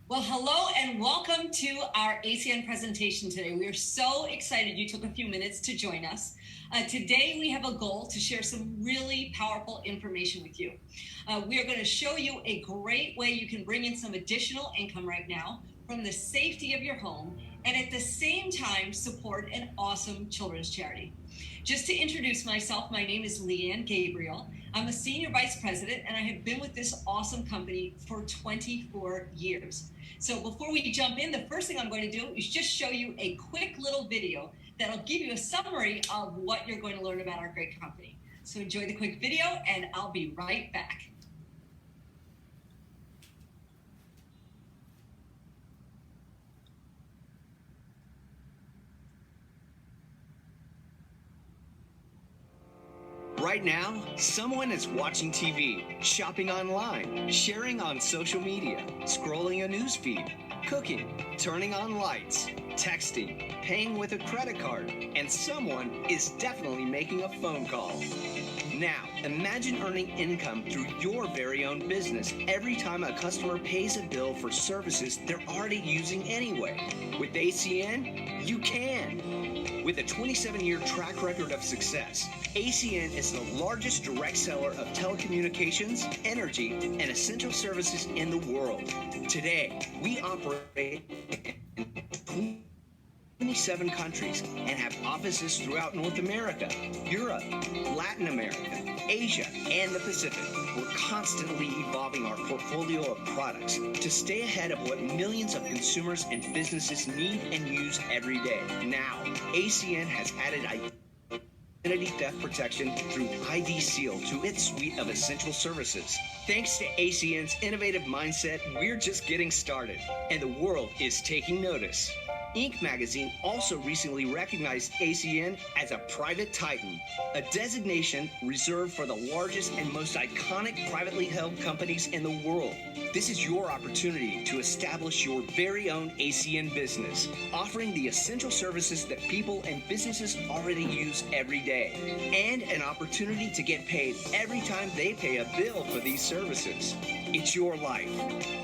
Well, hello and welcome to our ACN presentation today. We are so excited you took a few minutes to join us. Today we have a goal to share some really powerful information with you. We are going to show you a great way you can bring in some additional income right now from the safety of your home and at the same time support an awesome children's charity. Just to introduce myself, my name is Leanne Gabriel. I'm a senior vice president and I have been with this awesome company for 24 years. So before we jump in, the first thing I'm going to do is just show you a quick little video that'll give you a summary of what you're going to learn about our great company. So enjoy the quick video and I'll be right back. Right now, someone is watching TV, shopping online, sharing on social media, scrolling a news feed, cooking, turning on lights, texting, paying with a credit card, and someone is definitely making a phone call. Now, imagine earning income through your very own business every time a customer pays a bill for services they're already using anyway. With ACN, you can. With a 27-year track record of success, ACN is the largest direct seller of telecommunications, energy, and essential services in the world. Today, we operate in 27 countries and have offices throughout North America, Europe, Latin America, Asia, and the Pacific. We're constantly evolving our portfolio of products to stay ahead of what millions of consumers and businesses need and use every day. Now, ACN has added identity theft protection through ID Seal to its suite of essential services. Thanks to ACN's innovative mindset, we're just getting started, and the world is taking notice. Inc. magazine also recently recognized ACN as a private titan, a designation reserved for the largest and most iconic privately held companies in the world. This is your opportunity to establish your very own ACN business, offering the essential services that people and businesses already use every day, and an opportunity to get paid every time they pay a bill for these services. It's your life.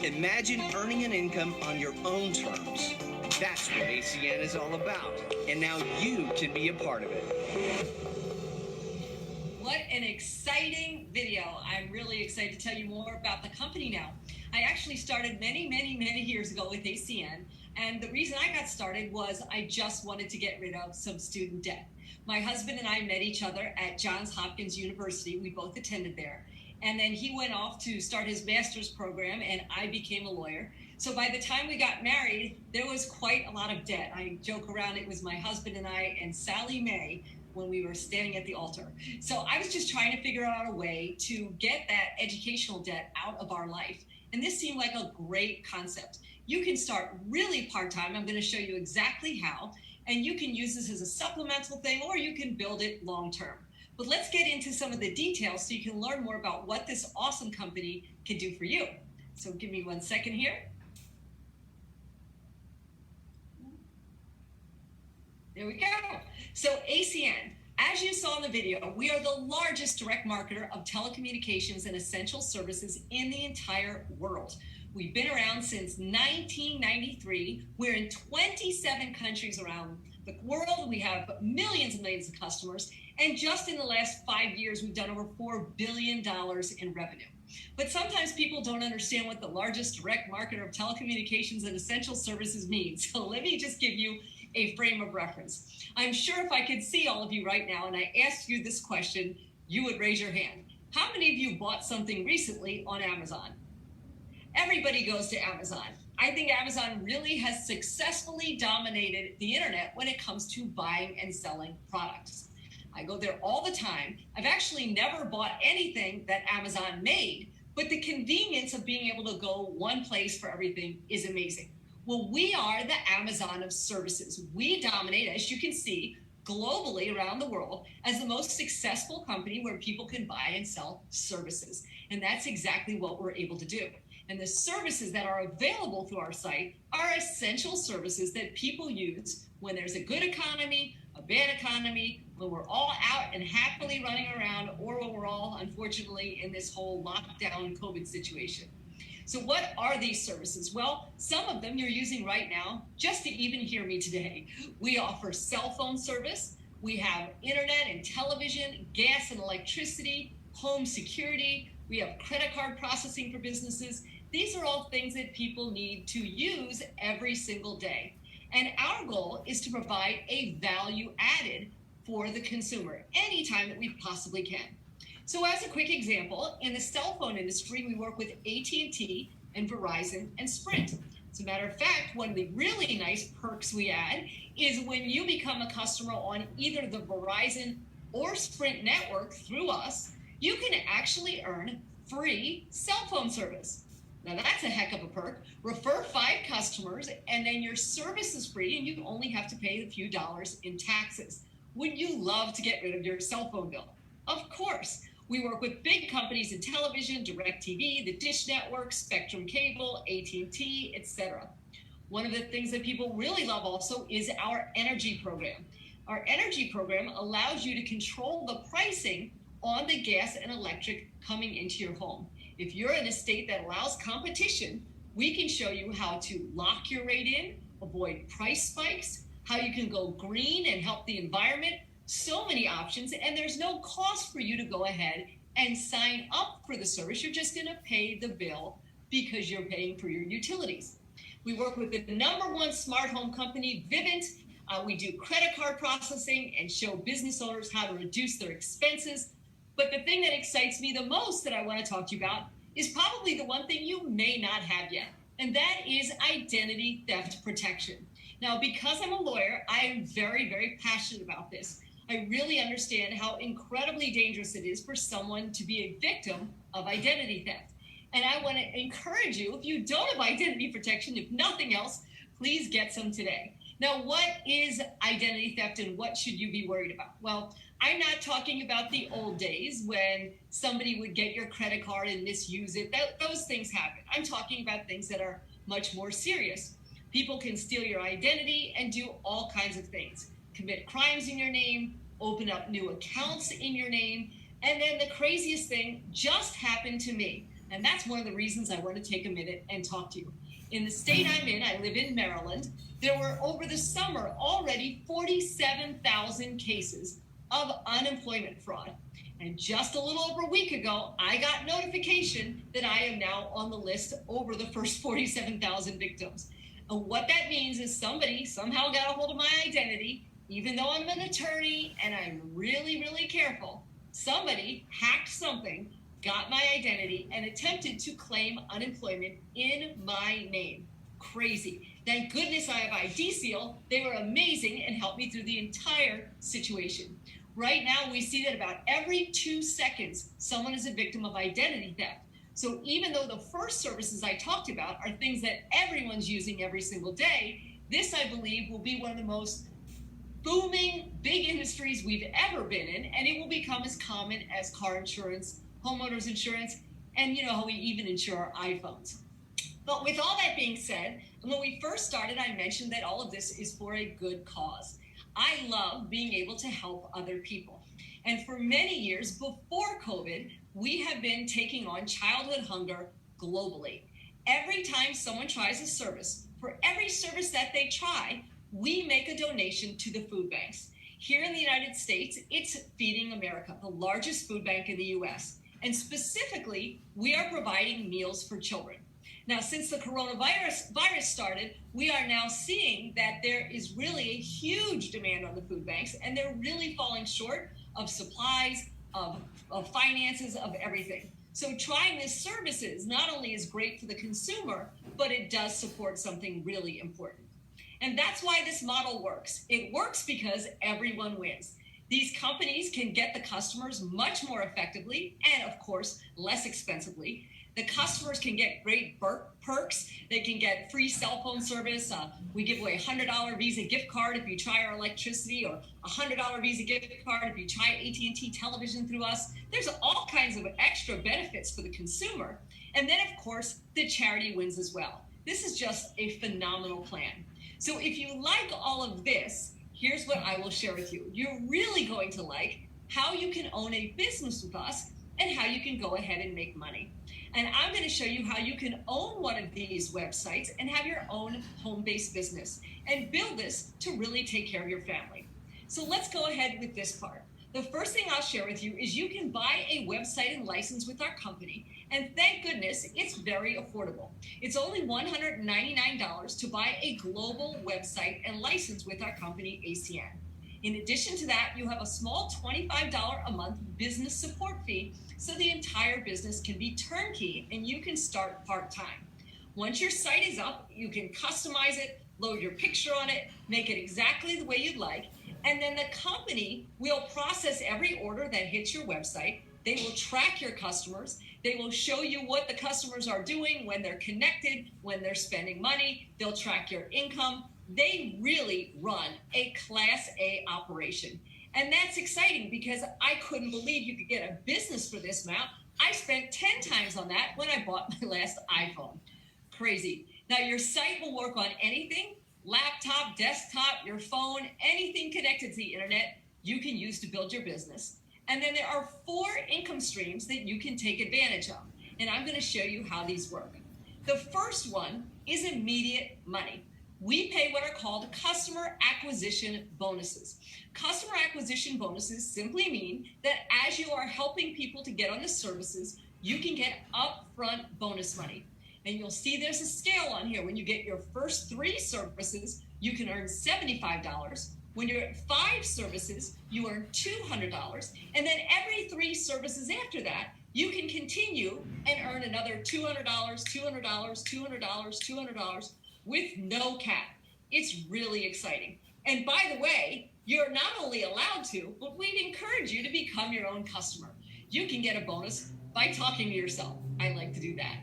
Imagine earning an income on your own terms. That's what ACN is all about, and now you can be a part of it. What an exciting video. I'm really excited to tell you more about the company now. I actually started many years ago with ACN, and the reason I got started was I just wanted to get rid of some student debt. My husband and I met each other at Johns Hopkins University. We both attended there. And then he went off to start his master's program, and I became a lawyer. So by the time we got married, there was quite a lot of debt. I joke around, it was my husband and I and Sally Mae when we were standing at the altar. So I was just trying to figure out a way to get that educational debt out of our life. And this seemed like a great concept. You can start really part-time. I'm going to show you exactly how. And you can use this as a supplemental thing, or you can build it long-term. But let's get into some of the details so you can learn more about what this awesome company can do for you. So give me 1 second here. There we go. So ACN, as you saw in the video, we are the largest direct marketer of telecommunications and essential services in the entire world. We've been around since 1993. We're in 27 countries around the world. We have millions and millions of customers. And just in the last 5 years, we've done over $4 billion in revenue. But sometimes people don't understand what the largest direct marketer of telecommunications and essential services means. So let me just give you a frame of reference. I'm sure if I could see all of you right now and I asked you this question, you would raise your hand. How many of you bought something recently on Amazon? Everybody goes to Amazon. I think Amazon really has successfully dominated the internet when it comes to buying and selling products. I go there all the time. I've actually never bought anything that Amazon made, but the convenience of being able to go one place for everything is amazing. Well, we are the Amazon of services. We dominate, as you can see, globally around the world as the most successful company where people can buy and sell services. And that's exactly what we're able to do. And the services that are available through our site are essential services that people use when there's a good economy, a bad economy, when we're all out and happily running around, or when we're all, unfortunately, in this whole lockdown COVID situation. So what are these services? Well, some of them you're using right now just to even hear me today. We offer cell phone service. We have internet and television, gas and electricity, home security. We have credit card processing for businesses. These are all things that people need to use every single day. And our goal is to provide a value added for the consumer anytime that we possibly can. So as a quick example, in the cell phone industry, we work with AT&T and Verizon and Sprint. As a matter of fact, one of the really nice perks we add is when you become a customer on either the Verizon or Sprint network through us, you can actually earn free cell phone service. Now that's a heck of a perk. Refer 5 customers and then your service is free and you only have to pay a few dollars in taxes. Would you love to get rid of your cell phone bill? Of course. We work with big companies in television, DirecTV, the Dish Network, Spectrum Cable, AT&T, etc. One of the things that people really love also is our energy program. Our energy program allows you to control the pricing on the gas and electric coming into your home. If you're in a state that allows competition, we can show you how to lock your rate in, avoid price spikes, how you can go green and help the environment. So many options, and there's no cost for you to go ahead and sign up for the service. You're just going to pay the bill because you're paying for your utilities. We work with the #1 smart home company, Vivint. We do credit card processing and show business owners how to reduce their expenses. But the thing that excites me the most that I want to talk to you about is probably the one thing you may not have yet, and that is identity theft protection. Now, because I'm a lawyer, I am very, very passionate about this. I really understand how incredibly dangerous it is for someone to be a victim of identity theft. And I want to encourage you, if you don't have identity protection, if nothing else, please get some today. Now, what is identity theft and what should you be worried about? Well, I'm not talking about the old days when somebody would get your credit card and misuse it. Those things happen. I'm talking about things that are much more serious. People can steal your identity and do all kinds of things. Commit crimes in your name, open up new accounts in your name, and then the craziest thing just happened to me. And that's one of the reasons I want to take a minute and talk to you. In the state I'm in, I live in Maryland, there were over the summer already 47,000 cases of unemployment fraud. And just a little over a week ago, I got notification that I am now on the list over the first 47,000 victims. And what that means is somebody somehow got a hold of my identity. Even though I'm an attorney and I'm really, really careful, somebody hacked something, got my identity, and attempted to claim unemployment in my name. Crazy. Thank goodness I have ID Seal. They were amazing and helped me through the entire situation. Right now, we see that about every 2 seconds, someone is a victim of identity theft. So even though the first services I talked about are things that everyone's using every single day, this, I believe, will be one of the most booming big industries we've ever been in, and it will become as common as car insurance, homeowners insurance, and you know how we even insure our iPhones. But with all that being said, when we first started, I mentioned that all of this is for a good cause. I love being able to help other people. And for many years before COVID, we have been taking on childhood hunger globally. Every time someone tries a service, for every service that they try, we make a donation to the food banks. Here in the United States, it's Feeding America, the largest food bank in the US. And specifically, we are providing meals for children. Now, since the coronavirus started, we are now seeing that there is really a huge demand on the food banks, and they're really falling short of supplies, of finances, of everything. So trying this services not only is great for the consumer, but it does support something really important. And that's why this model works. It works because everyone wins. These companies can get the customers much more effectively and, of course, less expensively. The customers can get great perks. They can get free cell phone service. We give away a $100 Visa gift card if you try our electricity, or a $100 Visa gift card if you try AT&T television through us. There's all kinds of extra benefits for the consumer. And then, of course, the charity wins as well. This is just a phenomenal plan. So if you like all of this, here's what I will share with you. You're really going to like how you can own a business with us and how you can go ahead and make money. And I'm going to show you how you can own one of these websites and have your own home-based business and build this to really take care of your family. So let's go ahead with this part. The first thing I'll share with you is you can buy a website and license with our company, and thank goodness it's very affordable. It's only $199 to buy a global website and license with our company, ACN. In addition to that, you have a small $25 a month business support fee so the entire business can be turnkey and you can start part-time. Once your site is up, you can customize it, load your picture on it, make it exactly the way you'd like, and then the company will process every order that hits your website. They will track your customers. They will show you what the customers are doing when they're connected, when they're spending money. They'll track your income. They really run a Class A operation. And that's exciting because I couldn't believe you could get a business for this amount. I spent 10 times on that when I bought my last iPhone. Crazy. Now your site will work on anything, laptop, desktop, your phone, anything connected to the internet you can use to build your business. And then there are 4 income streams that you can take advantage of. And I'm going to show you how these work. The first one is immediate money. We pay what are called customer acquisition bonuses. Customer acquisition bonuses simply mean that as you are helping people to get on the services, you can get upfront bonus money. And you'll see there's a scale on here. When you get your first 3 services, you can earn $75. When you're at 5 services, you earn $200. And then every 3 services after that, you can continue and earn another $200, $200, $200, $200 with no cap. It's really exciting. And by the way, you're not only allowed to, but we'd encourage you to become your own customer. You can get a bonus by talking to yourself. I like to do that.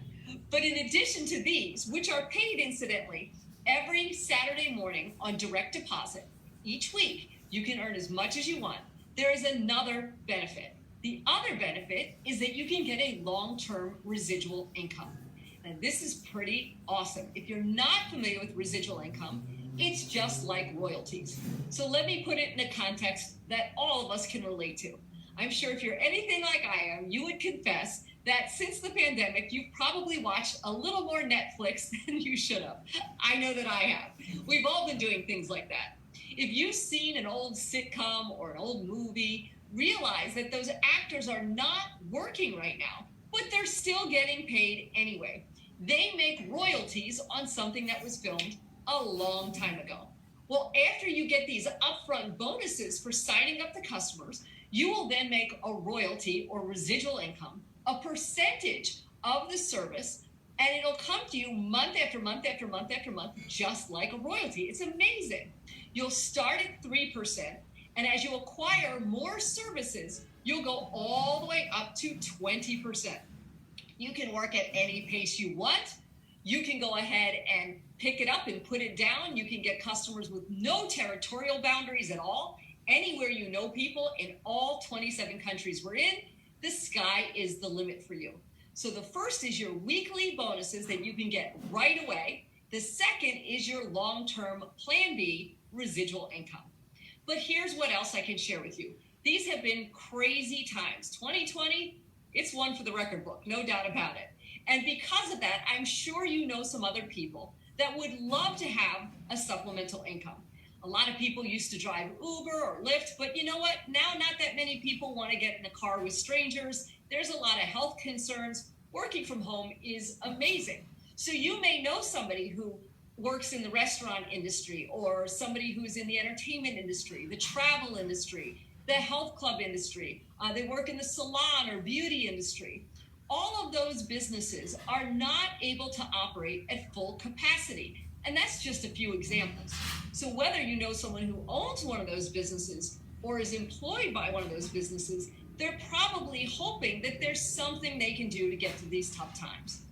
But in addition to these, which are paid incidentally, every Saturday morning on direct deposit, each week, you can earn as much as you want. There is another benefit. The other benefit is that you can get a long-term residual income. And this is pretty awesome. If you're not familiar with residual income, it's just like royalties. So let me put it in a context that all of us can relate to. I'm sure if you're anything like I am, you would confess that since the pandemic, you've probably watched a little more Netflix than you should have. I know that I have. We've all been doing things like that. If you've seen an old sitcom or an old movie, realize that those actors are not working right now, but they're still getting paid anyway. They make royalties on something that was filmed a long time ago. Well, after you get these upfront bonuses for signing up the customers, you will then make a royalty or residual income, a percentage of the service, and it'll come to you month after month after month after month, just like a royalty. It's amazing. You'll start at 3%, and as you acquire more services, you'll go all the way up to 20%. You can work at any pace you want. You can go ahead and pick it up and put it down. You can get customers with no territorial boundaries at all. Anywhere you know people in all 27 countries we're in, the sky is the limit for you. So the first is your weekly bonuses that you can get right away. The second is your long-term Plan B residual income. But here's what else I can share with you. These have been crazy times. 2020, it's one for the record book, no doubt about it. And because of that, I'm sure you know some other people that would love to have a supplemental income. A lot of people used to drive Uber or Lyft, but you know what? Now not that many people want to get in a car with strangers. There's a lot of health concerns. Working from home is amazing. So you may know somebody who works in the restaurant industry or somebody who's in the entertainment industry, the travel industry, the health club industry. They work in the salon or beauty industry. All of those businesses are not able to operate at full capacity. And that's just a few examples. So whether you know someone who owns one of those businesses or is employed by one of those businesses, they're probably hoping that there's something they can do to get through these tough times.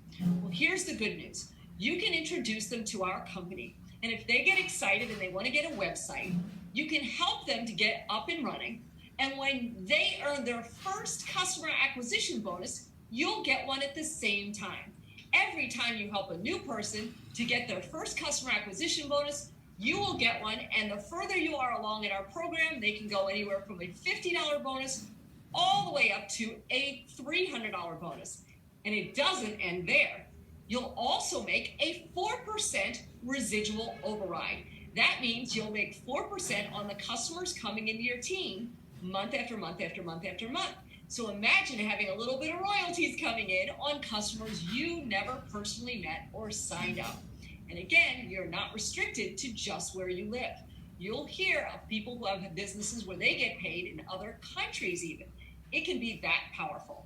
Well, here's the good news. You can introduce them to our company. And if they get excited and they want to get a website, you can help them to get up and running. And when they earn their first customer acquisition bonus, you'll get one at the same time. Every time you help a new person to get their first customer acquisition bonus, you will get one. And the further you are along in our program, they can go anywhere from a $50 bonus all the way up to a $300 bonus. And it doesn't end there. You'll also make a 4% residual override. That means you'll make 4% on the customers coming into your team month after month after month after month. So imagine having a little bit of royalties coming in on customers you never personally met or signed up. And again, you're not restricted to just where you live. You'll hear of people who have businesses where they get paid in other countries even. It can be that powerful.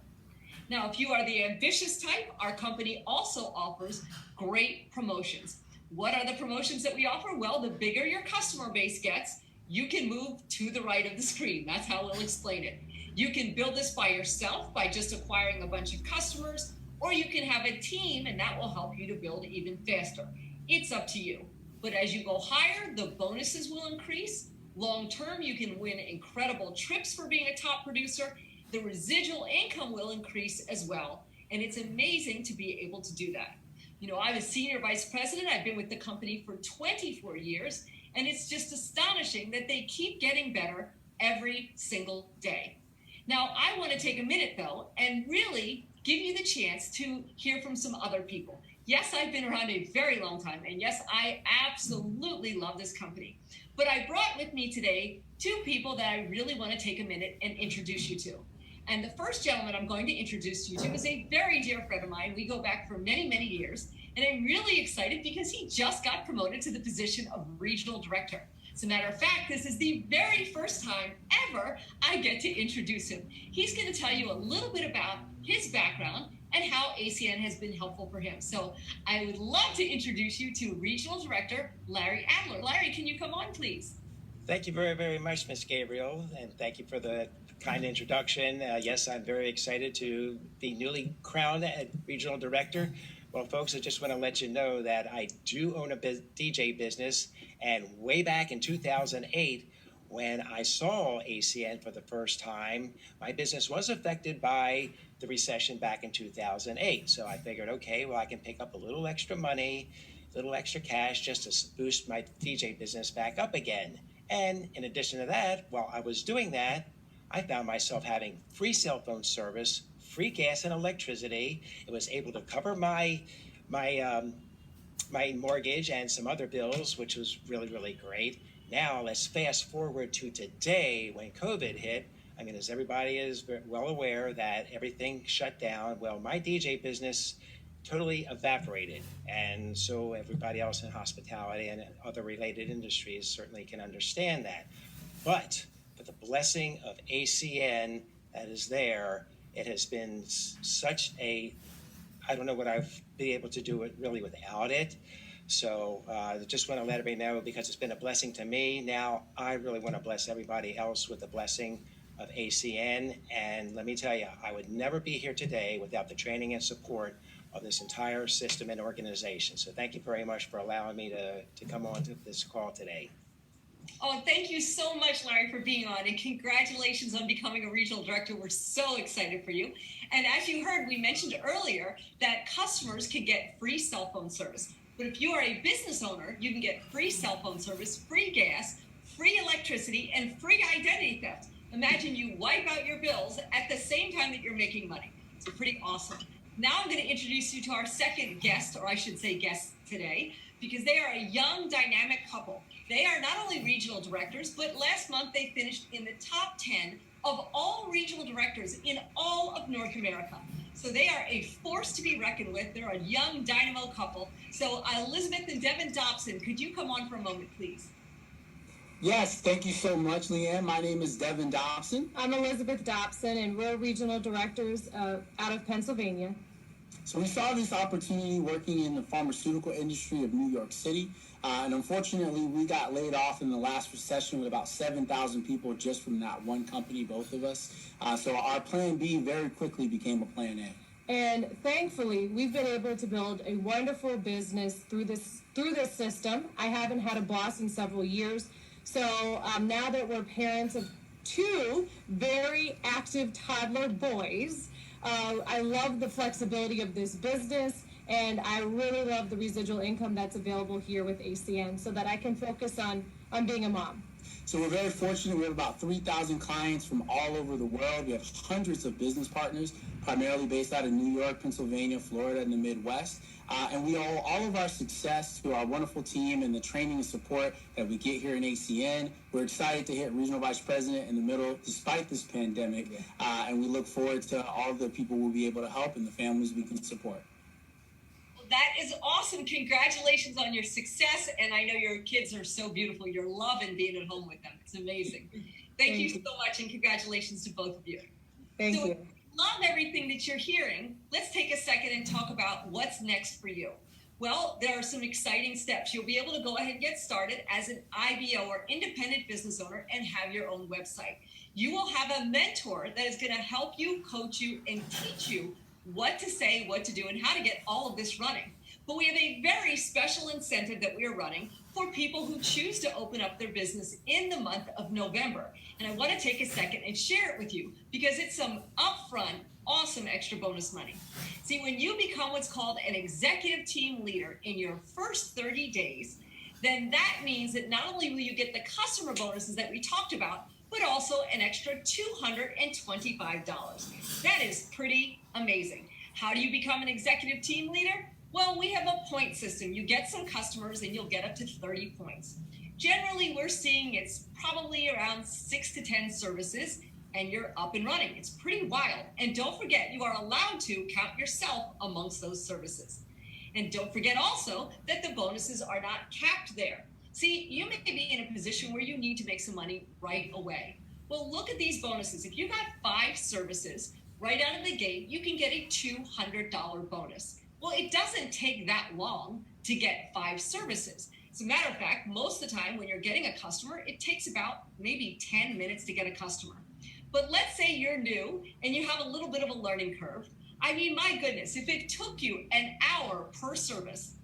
Now, if you are the ambitious type, our company also offers great promotions. What are the promotions that we offer? Well, the bigger your customer base gets, you can move to the right of the screen. That's how we'll explain it. You can build this by yourself by just acquiring a bunch of customers, or you can have a team and that will help you to build even faster. It's up to you. But as you go higher, the bonuses will increase. Long term, you can win incredible trips for being a top producer. The residual income will increase as well. And it's amazing to be able to do that. You know, I'm a senior vice president. I've been with the company for 24 years. And it's just astonishing that they keep getting better every single day. Now, I want to take a minute, though, and really give you the chance to hear from some other people. Yes, I've been around a very long time, and yes, I absolutely love this company. But I brought with me today two people that I really want to take a minute and introduce you to. And the first gentleman I'm going to introduce you to is a very dear friend of mine. We go back for many, many years, and I'm really excited because he just got promoted to the position of regional director. As a matter of fact, this is the very first time ever I get to introduce him. He's going to tell you a little bit about his background and how ACN has been helpful for him. So I would love to introduce you to Regional Director Larry Adler. Larry, can you come on, please? Thank you very, very much, Ms. Gabriel, and thank you for the kind introduction. Yes, I'm very excited to be newly crowned as Regional Director. Well, folks, I just want to let you know that I do own a DJ business, and way back in 2008, when I saw ACN for the first time, my business was affected by the recession back in 2008. So I figured, okay, well, I can pick up a little extra money, a little extra cash just to boost my DJ business back up again. And in addition to that, while I was doing that, I found myself having free cell phone service, free gas and electricity. It was able to cover my mortgage and some other bills, which was really, really great. Now, let's fast forward to today when COVID hit. I mean, as everybody is well aware that everything shut down, well, my DJ business totally evaporated. And so everybody else in hospitality and other related industries certainly can understand that. But for the blessing of ACN that is there, it has been such a, I don't know what I've been able to do it really without it. So I just want to let everybody know, because it's been a blessing to me. Now I really want to bless everybody else with the blessing of ACN. And let me tell you, I would never be here today without the training and support of this entire system and organization. So thank you very much for allowing me to come on to this call today. Oh, thank you so much, Larry, for being on, and congratulations on becoming a regional director. We're so excited for you. And as you heard, we mentioned earlier that customers can get free cell phone service. But if you are a business owner, you can get free cell phone service, free gas, free electricity, and free identity theft. Imagine you wipe out your bills at the same time that you're making money. It's pretty awesome. Now I'm going to introduce you to our second guest, or I should say guest today, because they are a young, dynamic couple. They are not only regional directors, but last month they finished in the top 10 of all regional directors in all of North America. So they are a force to be reckoned with. They're a young, dynamo couple. So Elizabeth and Devin Dobson, could you come on for a moment, please? Yes, thank you so much, Leanne. My name is Devin Dobson. I'm Elizabeth Dobson, and we're regional directors out of Pennsylvania. So we saw this opportunity working in the pharmaceutical industry of New York City. And unfortunately, we got laid off in the last recession with about 7,000 people just from that one company, both of us. So our plan B very quickly became a plan A. And thankfully, we've been able to build a wonderful business through this system. I haven't had a boss in several years. So now that we're parents of two very active toddler boys, I love the flexibility of this business, and I really love the residual income that's available here with ACN so that I can focus on being a mom. So we're very fortunate. We have about 3,000 clients from all over the world. We have hundreds of business partners, primarily based out of New York, Pennsylvania, Florida, and the Midwest. And we owe all of our success to our wonderful team and the training and support that we get here in ACN. We're excited to hit Regional Vice President in the middle despite this pandemic. And we look forward to all the people we'll be able to help and the families we can support. That is awesome. Congratulations on your success. And I know your kids are so beautiful. You're loving being at home with them. It's amazing. Thank you so much. And congratulations to both of you. Thank you. Love everything that you're hearing. Let's take a second and talk about what's next for you. Well, there are some exciting steps. You'll be able to go ahead and get started as an IBO or independent business owner and have your own website. You will have a mentor that is going to help you, coach you, and teach you what to say, what to do, and how to get all of this running. But we have a very special incentive that we are running for people who choose to open up their business in the month of November. And I want to take a second and share it with you because it's some upfront, awesome extra bonus money. See, when you become what's called an executive team leader in your first 30 days, then that means that not only will you get the customer bonuses that we talked about, but also an extra $225. That is pretty amazing. How do you become an executive team leader? Well, we have a point system. You get some customers and you'll get up to 30 points. Generally, we're seeing it's probably around 6 to 10 services and you're up and running. It's pretty wild. And don't forget, you are allowed to count yourself amongst those services. And don't forget also that the bonuses are not capped there. See, you may be in a position where you need to make some money right away. Well, look at these bonuses. If you got 5 services right out of the gate, you can get a $200 bonus. Well, it doesn't take that long to get 5 services. As a matter of fact, most of the time when you're getting a customer, it takes about maybe 10 minutes to get a customer. But let's say you're new and you have a little bit of a learning curve. I mean, my goodness, if it took you an hour per service,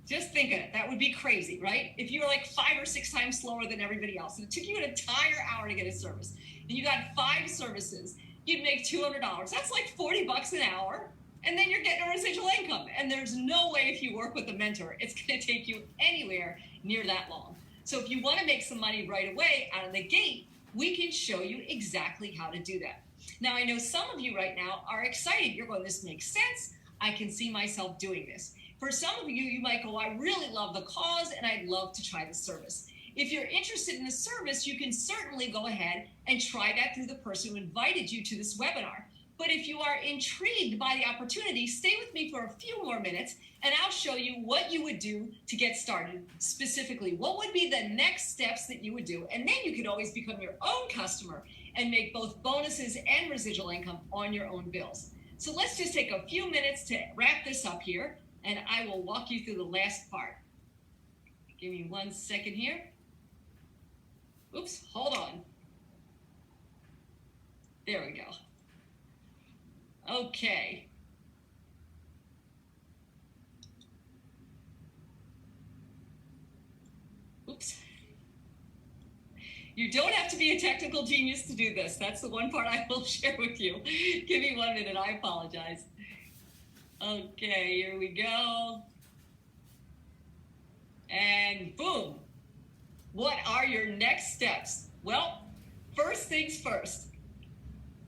just think of it. That would be crazy, right? If you were like 5 or 6 times slower than everybody else, and it took you an entire hour to get a service, and you got 5 services, you'd make $200. That's like $40 an hour. And then you're getting a residual income. And there's no way if you work with a mentor, it's going to take you anywhere near that long. So if you want to make some money right away out of the gate, we can show you exactly how to do that. Now, I know some of you right now are excited. You're going, this makes sense. I can see myself doing this. For some of you, you might go, I really love the cause and I'd love to try the service. If you're interested in the service, you can certainly go ahead and try that through the person who invited you to this webinar. But if you are intrigued by the opportunity, stay with me for a few more minutes and I'll show you what you would do to get started. Specifically, what would be the next steps that you would do? And then you could always become your own customer and make both bonuses and residual income on your own bills. So let's just take a few minutes to wrap this up here and I will walk you through the last part. Give me 1 second here. Oops, hold on. There we go. Okay. Oops. You don't have to be a technical genius to do this. That's the one part I will share with you. Give me 1 minute. I apologize. Okay, here we go. And boom. What are your next steps? Well, first things first.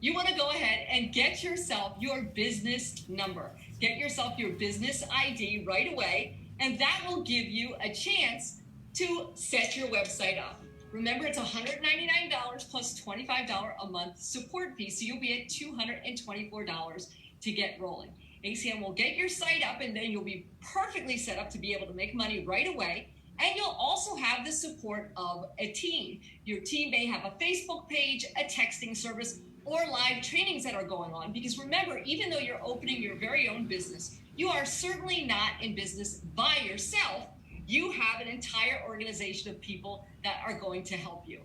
You want to go ahead and get yourself your business number. Get yourself your business ID right away, and that will give you a chance to set your website up. Remember, it's $199 plus $25 a month support fee, so you'll be at $224 to get rolling. ACN will get your site up, and then you'll be perfectly set up to be able to make money right away. And you'll also have the support of a team. Your team may have a Facebook page, a texting service, or live trainings that are going on. Because remember, even though you're opening your very own business, you are certainly not in business by yourself. You have an entire organization of people that are going to help you.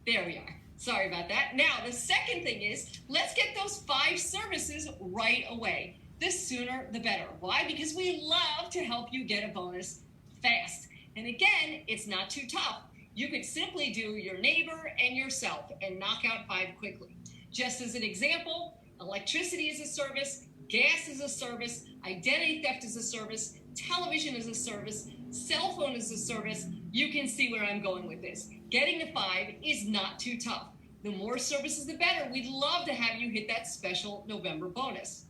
There we are. Sorry about that. Now, the second thing is, let's get those 5 services right away. The sooner, the better. Why? Because we love to help you get a bonus fast. And again, it's not too tough. You could simply do your neighbor and yourself and knock out 5 quickly. Just as an example, electricity is a service, gas is a service, identity theft is a service, television as a service, cell phone as a service, you can see where I'm going with this. Getting to 5 is not too tough. The more services, the better. We'd love to have you hit that special November bonus.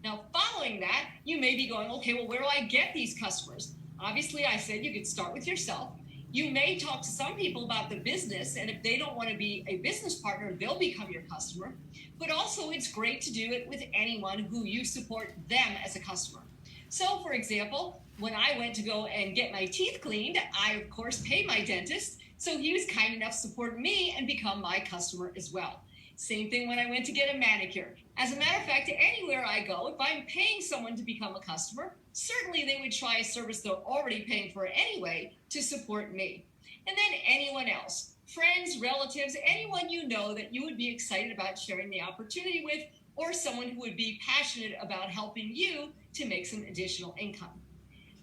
Now, following that, you may be going, okay, well, where do I get these customers? Obviously, I said you could start with yourself. You may talk to some people about the business, and if they don't want to be a business partner, they'll become your customer. But also, it's great to do it with anyone who you support them as a customer. So, for example, when I went to go and get my teeth cleaned, I, of course, paid my dentist. So he was kind enough to support me and become my customer as well. Same thing when I went to get a manicure. As a matter of fact, anywhere I go, if I'm paying someone to become a customer, certainly they would try a service they're already paying for anyway to support me. And then anyone else, friends, relatives, anyone you know that you would be excited about sharing the opportunity with, or someone who would be passionate about helping you to make some additional income.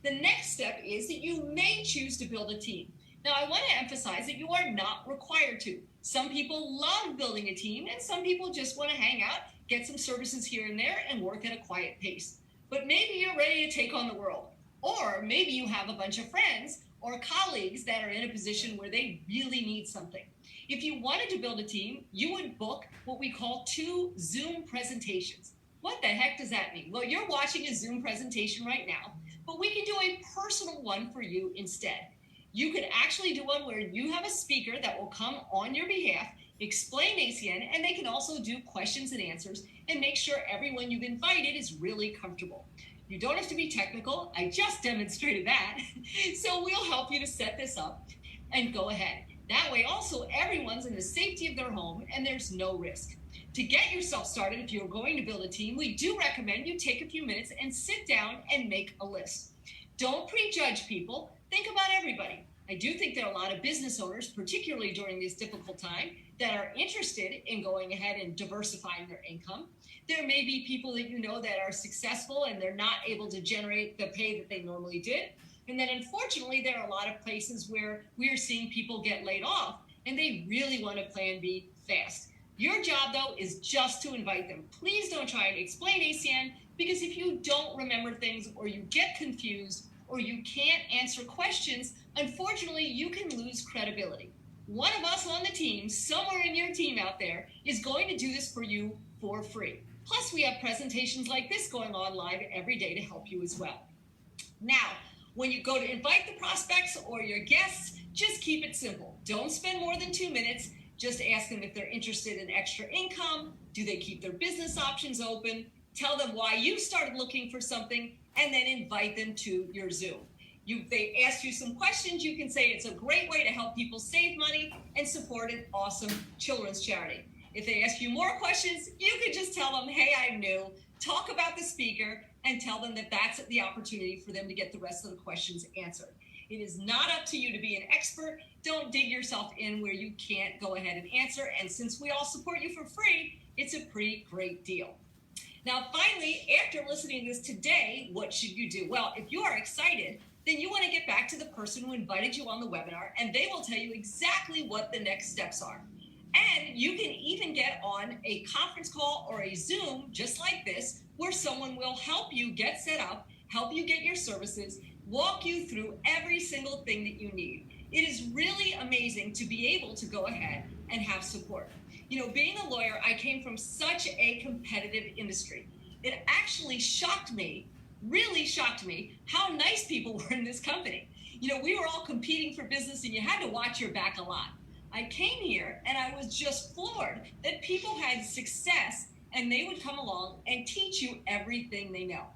The next step is that you may choose to build a team. Now, I want to emphasize that you are not required to. Some people love building a team, and some people just want to hang out, get some services here and there, and work at a quiet pace. But maybe you're ready to take on the world. Or maybe you have a bunch of friends or colleagues that are in a position where they really need something. If you wanted to build a team, you would book what we call 2 Zoom presentations. What the heck does that mean? Well, you're watching a Zoom presentation right now, but we can do a personal one for you instead. You could actually do one where you have a speaker that will come on your behalf, explain ACN, and they can also do questions and answers and make sure everyone you've invited is really comfortable. You don't have to be technical. I just demonstrated that. So we'll help you to set this up and go ahead. That way also everyone's in the safety of their home and there's no risk. To get yourself started, if you're going to build a team, we do recommend you take a few minutes and sit down and make a list. Don't prejudge people. Think about everybody. I do think there are a lot of business owners, particularly during this difficult time, that are interested in going ahead and diversifying their income. There may be people that you know that are successful and they're not able to generate the pay that they normally did. And then unfortunately, there are a lot of places where we are seeing people get laid off and they really want to plan B fast. Your job, though, is just to invite them. Please don't try and explain ACN, because if you don't remember things or you get confused or you can't answer questions, unfortunately, you can lose credibility. One of us on the team, somewhere in your team out there, is going to do this for you for free. Plus, we have presentations like this going on live every day to help you as well. Now, when you go to invite the prospects or your guests, just keep it simple. Don't spend more than 2 minutes. Just ask them if they're interested in extra income. Do they keep their business options open? Tell them why you started looking for something, and then invite them to your Zoom. They ask you some questions, you can say it's a great way to help people save money and support an awesome children's charity. If they ask you more questions, you can just tell them, hey, I'm new. Talk about the speaker and tell them that that's the opportunity for them to get the rest of the questions answered. It is not up to you to be an expert. Don't dig yourself in where you can't go ahead and answer. And since we all support you for free, it's a pretty great deal. Now, finally, after listening to this today, what should you do? Well, if you are excited, then you want to get back to the person who invited you on the webinar, and they will tell you exactly what the next steps are. And you can even get on a conference call or a Zoom just like this, where someone will help you get set up, help you get your services, walk you through every single thing that you need. It is really amazing to be able to go ahead and have support. You know, being a lawyer, I came from such a competitive industry. It actually shocked me, really shocked me, how nice people were in this company. You know, we were all competing for business and you had to watch your back a lot. I came here and I was just floored that people had success and they would come along and teach you everything they know.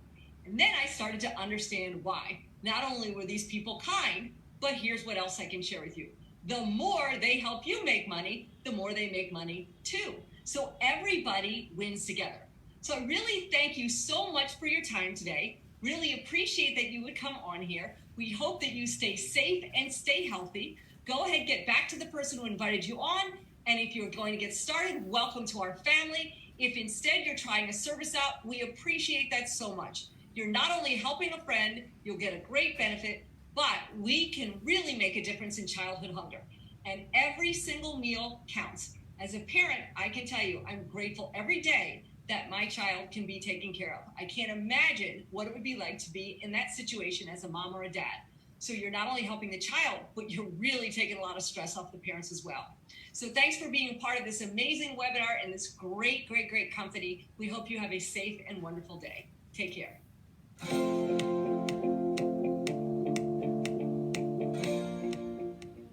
And then I started to understand why. Not only were these people kind, but here's what else I can share with you. The more they help you make money, the more they make money too. So everybody wins together. So I really thank you so much for your time today. Really appreciate that you would come on here. We hope that you stay safe and stay healthy. Go ahead, get back to the person who invited you on. And if you're going to get started, welcome to our family. If instead you're trying a service out, we appreciate that so much. You're not only helping a friend, you'll get a great benefit, but we can really make a difference in childhood hunger. And every single meal counts. As a parent, I can tell you, I'm grateful every day that my child can be taken care of. I can't imagine what it would be like to be in that situation as a mom or a dad. So you're not only helping the child, but you're really taking a lot of stress off the parents as well. So thanks for being a part of this amazing webinar and this great, great, great company. We hope you have a safe and wonderful day. Take care.